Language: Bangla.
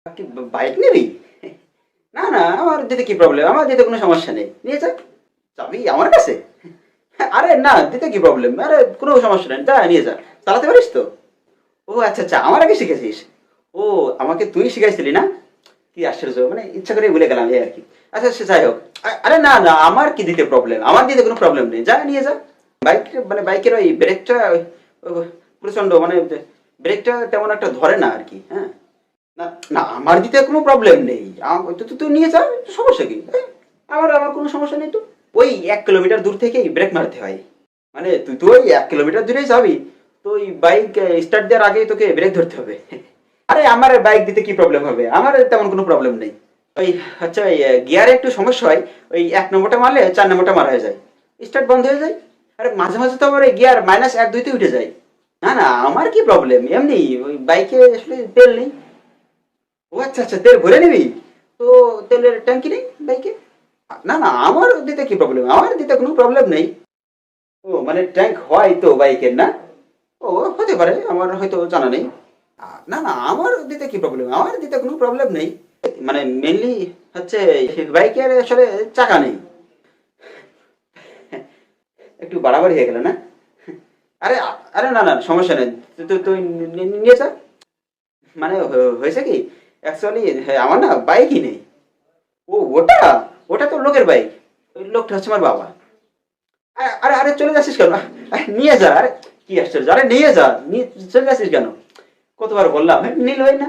কি বাইক নিবি? না না, আমার দিতে কি প্রবলেম, আমার দিতে কোনো সমস্যা নেই, নিয়ে যা। চাবি আমার কাছে? আরে না, দিতে কি প্রবলেম, আরে কোনো সমস্যা নেই, যা নিয়ে যা। চালাতে পারিস তো? ও আচ্ছা আচ্ছা, আমার আগে শিখেছিস। ও, আমাকে তুই শিখাইছিলি না? কি আশ্চর্য, মানে ইচ্ছা করে ভুলে গেলাম এই আর কি। আচ্ছা সে যাই হোক। আরে না না, আমার কি দিতে প্রবলেম, আমার দিতে কোনো প্রবলেম নেই, যা নিয়ে যা। বাইক, মানে বাইকের ওই ব্রেকটা প্রচন্ড, মানে ব্রেকটা তেমন একটা ধরে না আর কি, হ্যাঁ। না না, আমার দিতে কোনো প্রবলেম নেই, তুই তুই নিয়ে যা, সমস্যা কি? আমার আমার কোনো সমস্যা নেই তো। ওই 1 কিলোমিটার দূর থেকেই ব্রেক মারতে হয়। মানে তুই তো ওই 1 কিলোমিটার দূরেই যাবি, তো ওই বাইক স্টার্ট দেওয়ার আগেই তোকে ব্রেক ধরতে হবে। আরে আমার বাইক দিতে কি প্রবলেম হবে, আমার তেমন কোনো প্রবলেম নেই। ওই আচ্ছা, ওই গিয়ারে একটু সমস্যা হয়, ওই 1 নম্বরটা মারলে 4 নম্বরটা মারা হয়ে যায়, স্টার্ট বন্ধ হয়ে যায়। আরে মাঝে মাঝে তো আমার ওই গিয়ার -1 2 তে উঠে যায়। না না, আমার কি প্রবলেম, এমনি ওই বাইকে আসলে তেল নেই। ও আচ্ছা আচ্ছা, তেল ভরে নিবি তো? তেলের ট্যাঙ্কি নেই বাইকে? না না, আমার দিতে কি প্রবলেম, আমার দিতে কোনো প্রবলেম নেই। ও মানে ট্যাঙ্ক হয় তো বাইকের, না? ও হতে পারে, আমার হয়তো জানা নেই। না না, আমার দিতে কি প্রবলেম, আমার দিতে কোনো প্রবলেম নেই। মানে মেনলি হচ্ছে বাইকের আসলে চাকা নেই। একটু বাড়াবাড়ি হয়ে গেল না? আরে আরে না না, সমস্যা নেই, তুই তুই তুই নিয়ে যা। মানে হয়েছে কি, অ্যাকচুয়ালি আমার না বাইকই নেই। ও ওটা, ওটা তো লোকের বাইক, ওই লোকটা হচ্ছে আমার বাবা। আরে আরে চলে যাচ্ছিস কেন? নিয়ে যা, আরে কি আশ্চর্য, আরে নিয়ে যা, নিয়ে চলে যাচ্ছিস কেন? কতবার বললাম, নিল হয় না?